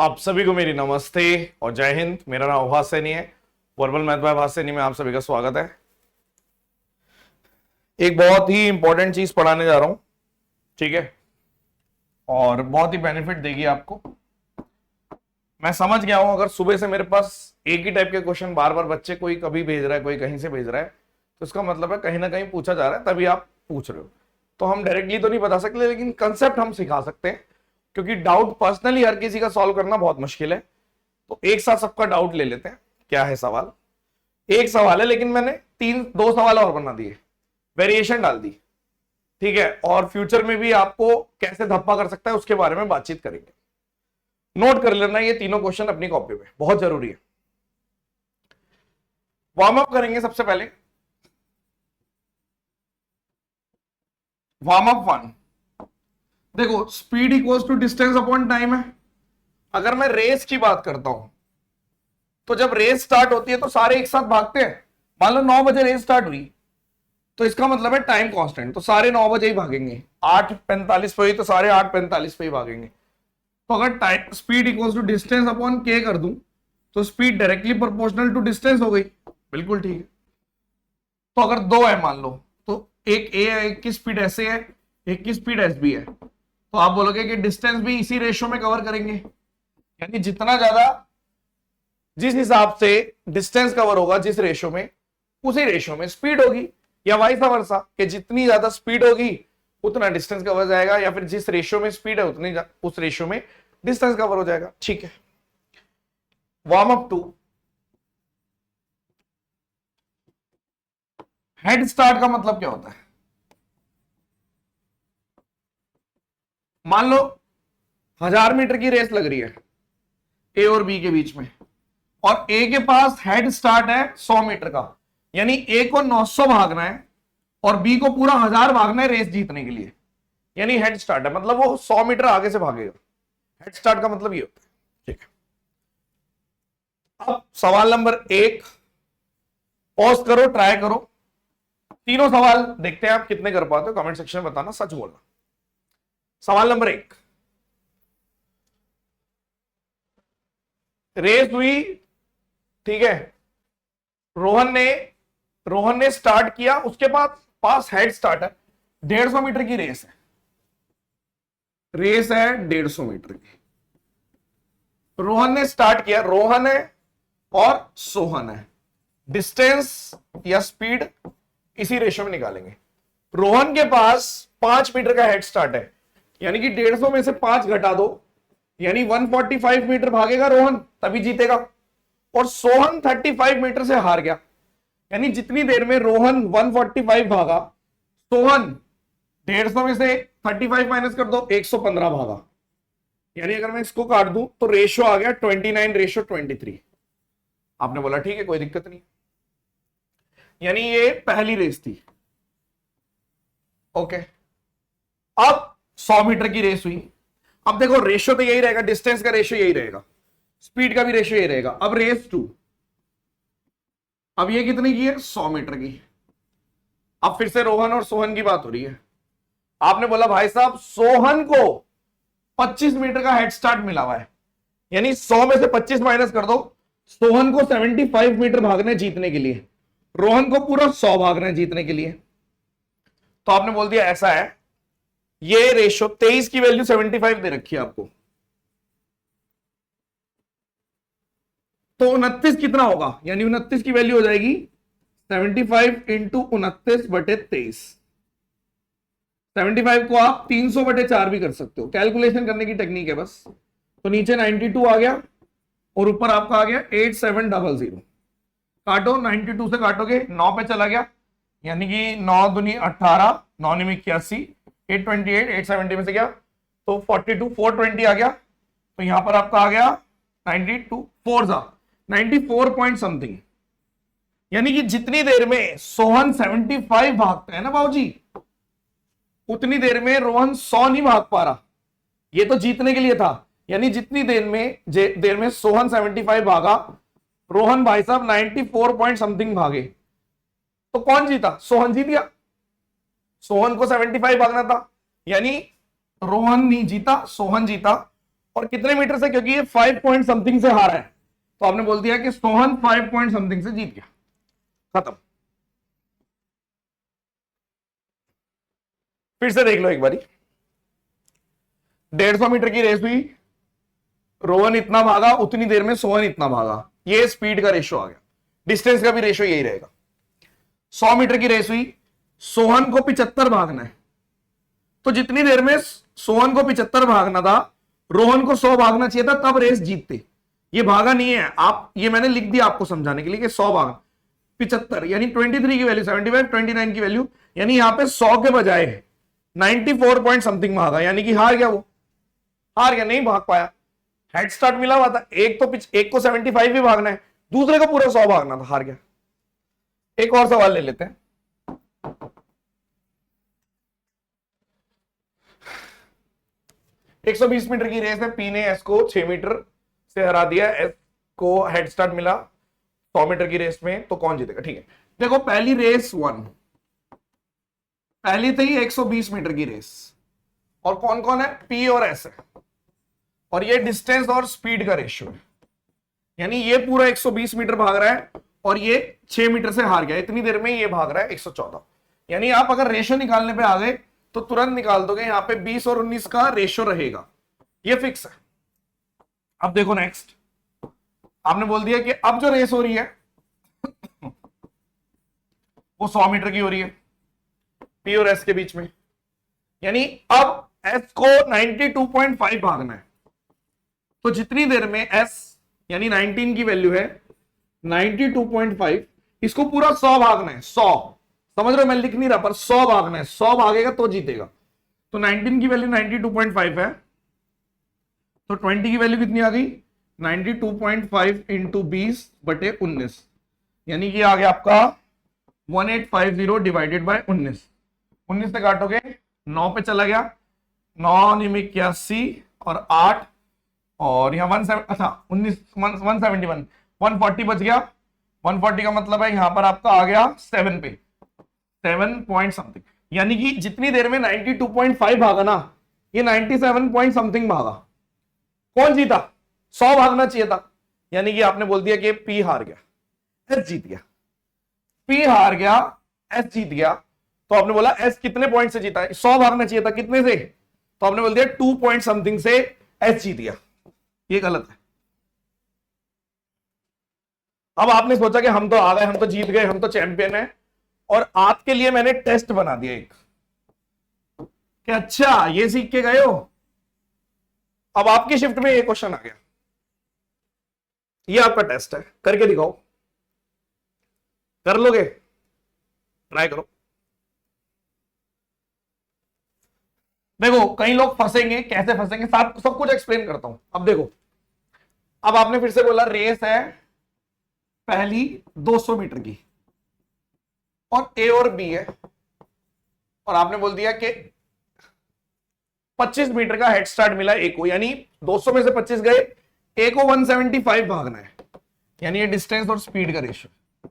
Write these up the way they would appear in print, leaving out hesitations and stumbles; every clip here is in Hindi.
आप सभी को मेरी नमस्ते और जय हिंद। मेरा नाम आभास सैनी है। वर्बल मैथ बाय आभास सैनी में आप सभी का स्वागत है। एक बहुत ही इंपॉर्टेंट चीज पढ़ाने जा रहा हूं, ठीक है, और बहुत ही बेनिफिट देगी आपको। मैं समझ गया हूं अगर सुबह से मेरे पास एक ही टाइप के क्वेश्चन बार बार बच्चे कोई कभी भेज रहा है, कोई कहीं से भेज रहा है, तो इसका मतलब है कहीं ना कहीं पूछा जा रहा है, तभी आप पूछ रहे हो। तो हम डायरेक्टली तो नहीं बता सकते, लेकिन कंसेप्ट हम सिखा सकते हैं, क्योंकि डाउट पर्सनली हर किसी का सॉल्व करना बहुत मुश्किल है। तो एक साथ सबका डाउट ले लेते हैं। क्या है सवाल? एक सवाल है, लेकिन मैंने दो सवाल और बना दिए, वेरिएशन डाल दी, ठीक है। और फ्यूचर में भी आपको कैसे धप्पा कर सकता है उसके बारे में बातचीत करेंगे। नोट कर लेना ये तीनों क्वेश्चन अपनी कॉपी पे, बहुत जरूरी है। वार्म अप करेंगे सबसे पहले। वार्म अप 1, देखो speed equals to distance upon time है। अगर मैं रेस की बात करता हूं तो जब रेस स्टार्ट होती है तो सारे एक साथ भागते हैं। मान लो 9 बजे रेस स्टार्ट हुई, तो इसका मतलब है टाइम कांस्टेंट, तो सारे 9 बजे ही भागेंगे। 8:45 पे हुई तो सारे 8:45 पे ही भागेंगे। तो अगर time speed equals to distance upon के कर दूं तो speed directly proportional to distance हो गई। बिल्कुल ठीक है। तो अगर दो है मान लो, तो एक ए है, एक की स्पीड ऐसे है, एक की स्पीड एस बी है, तो आप बोलोगे कि डिस्टेंस भी इसी रेशियो में कवर करेंगे। यानी जितना ज्यादा, जिस हिसाब से डिस्टेंस कवर होगा जिस रेशियो में, उसी रेशियो में स्पीड होगी, या वाइस वर्सा कि जितनी ज्यादा स्पीड होगी उतना डिस्टेंस कवर जाएगा, या फिर जिस रेशियो में स्पीड है उतनी उस रेशियो में डिस्टेंस कवर हो जाएगा। ठीक है। वार्म अप 2, हेड स्टार्ट का मतलब क्या होता है? मान लो 1000 मीटर की रेस लग रही है ए और बी के बीच में, और ए के पास हेड स्टार्ट है 100 मीटर का, यानी ए को 900 भागना है और बी को पूरा 1000 भागना है रेस जीतने के लिए। यानी हेड स्टार्ट है, मतलब वो 100 मीटर आगे से भागेगा। हेड स्टार्ट का मतलब ये होता है। ठीक है। अब सवाल नंबर 1, पॉज करो, ट्राई करो। तीनों सवाल देखते हैं आप कितने कर पाते हो, कमेंट सेक्शन में बताना, सच बोलना। सवाल नंबर 1, रेस हुई, ठीक है। रोहन ने स्टार्ट किया, उसके बाद पास हेड स्टार्ट है, 150 मीटर की रेस है। रेस है 150 मीटर की। रोहन ने स्टार्ट किया, रोहन है और सोहन है। डिस्टेंस या स्पीड इसी रेशियो में निकालेंगे। रोहन के पास 5 मीटर का हेड स्टार्ट है, यानी कि 150 में से 5 घटा दो, यानी 145 मीटर भागेगा रोहन, तभी जीतेगा। और सोहन 35 मीटर से हार गया, यानी जितनी देर में रोहन 145 भागा, सोहन 150 में से 35 माइनस कर दो, 115 भागा। यानी अगर मैं इसको काट दूं तो रेशियो आ गया 29:23। आपने बोला ठीक है, कोई दिक्कत नहीं। यानी ये पहली रेस थी। ओके। अब 100 मीटर की रेस हुई। अब देखो रेशियो तो यही रहेगा, डिस्टेंस का रेशियो यही रहेगा, स्पीड का भी रेशियो यही रहेगा। अब रेस 2, अब ये कितने की है? 100 मीटर की। अब फिर से रोहन और सोहन की बात हो रही है। आपने बोला भाई साहब सोहन को 25 मीटर का हेड स्टार्ट मिला हुआ है, यानी 100 में से 25 माइनस कर दो, सोहन को 75 मीटर भागने जीतने के लिए, रोहन को पूरा 100 भागना है जीतने के लिए। तो आपने बोल दिया ऐसा है, ये रेशियो 23 की वैल्यू 75 दे रखी है आपको, तो 29 कितना होगा? यानी 29 की वैल्यू हो जाएगी 75 इंटू 29/23। 75 को आप 300/4 भी कर सकते हो, कैलकुलेशन करने की टेक्निक है बस। तो नीचे 92 आ गया और ऊपर आपका आ गया 8700। काटो, 92 से काटोगे 9 पे चला गया, यानी कि 9 दूनी 18, 9 में 81, 828, 870 में से गया तो 42, 420 आ गया। तो यहां पर आपका आ गया 92, 94 पॉइंट समथिंग। यानी कि जितनी देर में सोहन 75 भागता है ना बाबूजी, उतनी देर में रोहन 100 नहीं भाग पा रहा। ये तो जीतने के लिए था, यानी जितनी देर में सोहन 75 भागा, रोहन भाई साहब 94 पॉइंट समथिंग भागे, तो कौन जीता? सोहन जीत गया। सोहन को 75 भागना था, यानी रोहन नहीं जीता, सोहन जीता। और कितने मीटर से, क्योंकि ये 5 पॉइंट समथिंग से हारा है, तो आपने बोल दिया कि सोहन 5 पॉइंट समथिंग से जीत गया, खत्म। फिर से देख लो एक बारी, 150 मीटर की रेस हुई, रोहन इतना भागा, उतनी देर में सोहन इतना भागा, ये स्पीड का रेशो आ गया। डिस्टेंस का भी रेशो यही रहेगा। 100 मीटर की रेस हुई, सोहन को 75 भागना है, तो जितनी देर में सोहन को 75 भागना था, रोहन को 100 भागना चाहिए था, तब रेस जीतते। ये भागा नहीं है, आप ये मैंने लिख दिया आपको समझाने के लिए कि 100 भागना, 75 यानी 23 की वैल्यू 75, 29 की वैल्यू, यानी यहां पे 100 के बजाय 94 पॉइंट समथिंग भागा, यानी कि हार गया, वो हार गया, नहीं भाग पाया। हेड स्टार्ट मिला हुआ था, एक को 75 भी भागना है, दूसरे को पूरा 100 भागना था, हार गया। एक और सवाल ले लेते हैं। एक 120 मीटर की रेस है, पी ने एस को 6 मीटर से हरा दिया, एस को हेड स्टार्ट मिला 100 मीटर की रेस में, तो कौन जीतेगा? ठीक है, देखो पहली रेस 1, पहली थी 120 मीटर की रेस, और कौन कौन है? पी और एस है, और ये डिस्टेंस और स्पीड का रेशियो है, यानी ये पूरा 120 मीटर भाग रहा है और ये 6 मीटर से हार गया, इतनी देर में ये भाग रहा है 114। यानी आप अगर रेशियो निकालने पे आ गए तो तुरंत निकाल दोगे, यहां पे 20 और 19 का रेशियो रहेगा, ये फिक्स है। अब देखो नेक्स्ट, आपने बोल दिया कि अब जो रेस हो रही है वो 100 मीटर की हो रही है पी और एस के बीच में, यानी अब एस को 92.5 भागना है, तो जितनी देर में एस यानी 19 की वैल्यू है 92.5, इसको पूरा 100 भागना है, 100, समझ रहे हो, मैं लिख नहीं रहा पर 100 भागना है, 100 भागेगा तो जीतेगा। तो 19 की वैल्यू 92.5 है, तो 20 की वैल्यू कितनी आ गई? 92.5 इंटू 20/19, यानी कि आ गया आपका 1850 डिवाइडेड बाय 19। 19 से काटोगे 9 पे चला गया, 9 निमिक 81 और 8 और यहाँ 171 140 बच गया। 140 का मतलब है यहां पर आपका आ गया 7 पे, 7 पॉइंट समथिंग, यानी कि जितनी देर में 92.5 भागा ना, ये 97 पॉइंट समथिंग भागा। कौन जीता? 100 भागना चाहिए था, यानी कि आपने बोल दिया कि पी हार गया, एस जीत गया। पी हार गया, एस जीत गया, तो आपने बोला एस कितने पॉइंट से जीता है? 100 भागना चाहिए था, कितने से? तो आपने बोल दिया 2 पॉइंट समथिंग से एस जीत गया, ये गलत है। अब आपने सोचा कि हम तो आ गए, हम तो जीत गए, हम तो चैंपियन हैं, और आपके लिए मैंने टेस्ट बना दिया एक कि अच्छा ये सीख के गए हो, अब आपकी शिफ्ट में ये क्वेश्चन आ गया, ये आपका टेस्ट है, करके दिखाओ। कर लोगे? ट्राई करो। देखो कई लोग फंसेंगे, कैसे फंसेंगे सब कुछ एक्सप्लेन करता हूं। अब देखो, अब आपने फिर से बोला रेस है पहली 200 मीटर की, और ए और बी है, और आपने बोल दिया कि 25 मीटर का हेड स्टार्ट मिला ए को, यानी 200 में से 25 गए, ए को 175 भागना है, यानी ये डिस्टेंस और स्पीड का रेशियो।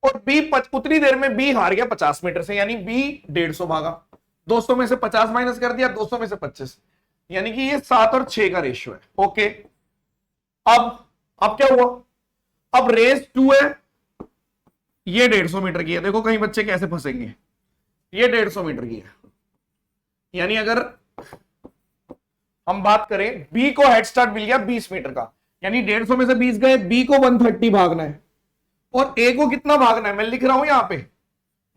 और बी उतनी देर में बी हार गया 50 मीटर से, यानी बी 150 भागा, 200 में से 50 माइनस कर दिया, 200 में से 25, यानी कि ये 7 और 6 का रेशियो है। ओके, अब क्या हुआ? अब रेस 2 है, ये 150 मीटर की है। देखो कहीं बच्चे कैसे फंसेंगे, ये 150 मीटर की है, यानी अगर हम बात करें बी को हेड स्टार्ट मिल गया 20 मीटर का, यानी 150 में से 20 गए, बी को 130 भागना है, और ए को कितना भागना है? मैं लिख रहा हूं यहां पे,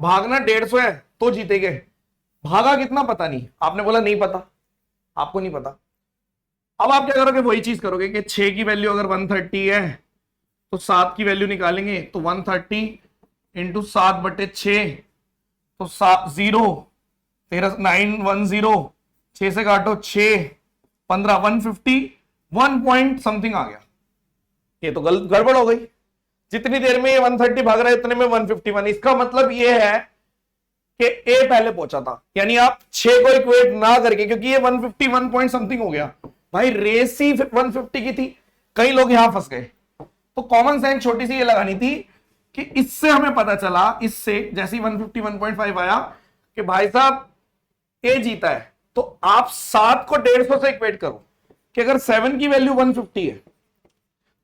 भागना 150 है तो जीतेंगे, भागा कितना पता नहीं, आपने बोला नहीं पता, आपको नहीं पता। अब आप क्या करोगे? वही चीज करोगे कि 6 की वैल्यू अगर 130 है तो 7 की वैल्यू निकालेंगे, तो 130 इंटू 7/6, तो 0 13 910, 6 से काटो 6 15 150, 1 पॉइंट समथिंग आ गया। ये तो गड़बड़ हो गई, जितनी देर में ये 130 भाग रहा है इतने में 151, इसका मतलब ये है कि ए पहले पहुंचा था, यानी आप 6 को इक्वेट ना करके, क्योंकि ये 151 पॉइंट समथिंग हो गया भाई, रेस ही 150 की थी, कई लोग यहां फंस गए। तो कॉमन सेंस छोटी सी ये लगानी थी कि इससे हमें पता चला, इससे जैसे 151.5 आया कि भाई साहब ए जीता है, तो आप 7 को 150 से इक्वेट करो, कि अगर 7 की वैल्यू 150 है,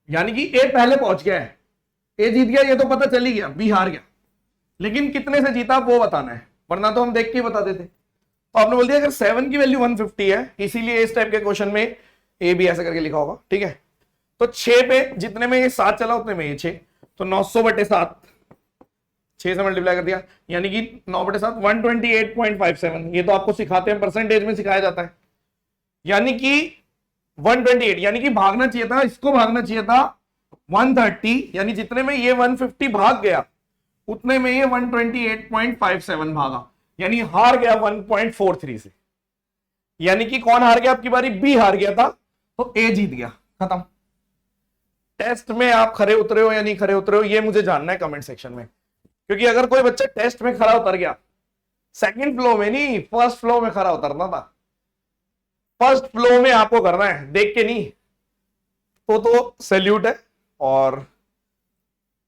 यानी कि ए पहले पहुंच गया है, ए जीत गया, ये तो पता चल ही गया, बी हार गया, लेकिन कितने से जीता वो बताना है, वरना तो हम देख के ही बता देते। तो आपने बोल दिया अगर 7 की वैल्यू 150 है, इसीलिए इस टाइप के क्वेश्चन में ए भी ऐसा करके लिखा होगा, ठीक है। तो 6 पे जितने में ये 7 चला उतने में ये 6, तो 900/7 6 से मल्टीप्लाई कर दिया, यानी कि 9/7 128.57। ये तो आपको सिखाते हैं, परसेंटेज में सिखाया जाता है, यानी कि 128, यानी कि भागना चाहिए था, इसको भागना चाहिए था 130, यानी जितने में ये 150 भाग गया उतने में ये 128.57 भागा, यानी हार गया 1.43 से। यानी कि कौन हार गया आपकी बारी, बी हार गया था, तो ए जीत गया, खत्म। टेस्ट में आप खरे उतरे हो या नहीं खरे उतरे हो, ये मुझे जानना है कमेंट सेक्शन में, क्योंकि अगर कोई बच्चा टेस्ट में खरा उतर गया, सेकंड फ्लो में नहीं, फर्स्ट फ्लो में खरा उतरना था, फर्स्ट फ्लो में आपको करना है, देख के नहीं, तो सैल्यूट है और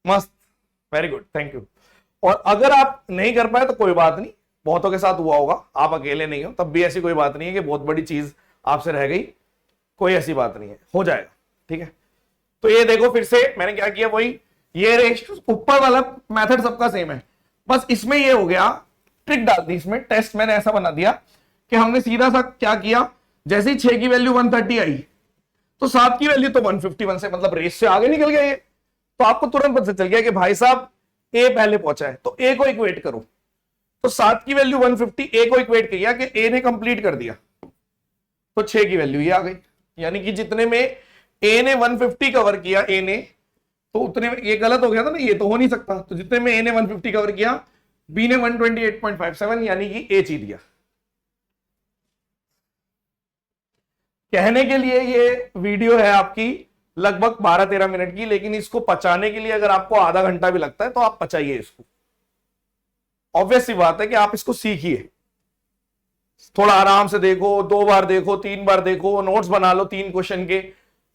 मस्त, वेरी गुड, थैंक यू। और अगर आप नहीं कर पाए तो कोई बात नहीं, बहुतों के साथ हुआ होगा, आप अकेले नहीं हो, तब भी ऐसी कोई बात नहीं है कि बहुत बड़ी चीज आपसे रह गई, कोई ऐसी बात नहीं है, हो जाएगा, ठीक है। तो ये देखो फिर से मैंने क्या किया, वही ये रेशियो, ऊपर वाला मेथड सबका सेम है, बस इसमें ये हो गया, ट्रिक डाल दी इसमें, टेस्ट मैंने ऐसा बना दिया कि हमने सीधा सा क्या किया, जैसे ही 6 की वैल्यू 130 आई तो 7 की वैल्यू तो 151 से, मतलब रेस से आगे निकल गया ये, तो आपको तुरंत पता चल गया कि भाई साहब ए पहले पहुंचा है, तो ए को इक्वेट करो, तो 7 की वैल्यू 150, ए को इक्वेट किया कि ए ने कंप्लीट कर दिया, तो 6 की वैल्यू ये आ गई, यानी कि जितने में ए ने 150 कवर किया, ए ने, तो उतने में, ये गलत हो गया था ना, ये तो हो नहीं सकता, तो जितने में ए ने 150 कवर किया, बी ने 128.57, यानी कि ए जीत गया। कहने के लिए ये वीडियो है आपकी लगभग 12-13 मिनट की, लेकिन इसको पचाने के लिए अगर आपको आधा घंटा भी लगता है तो आप पचाइए इसको, ऑब्वियस सी बात है कि आप इसको सीखिए, थोड़ा आराम से देखो, 2 बार देखो, 3 बार देखो, नोट्स बना लो 3 क्वेश्चन के,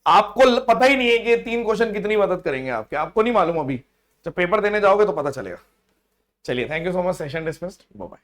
आपको पता ही नहीं है कि 3 क्वेश्चन कितनी मदद करेंगे आपके, आपको नहीं मालूम, अभी जब पेपर देने जाओगे तो पता चलेगा। चलिए, thank you so much, session dismissed, bye bye.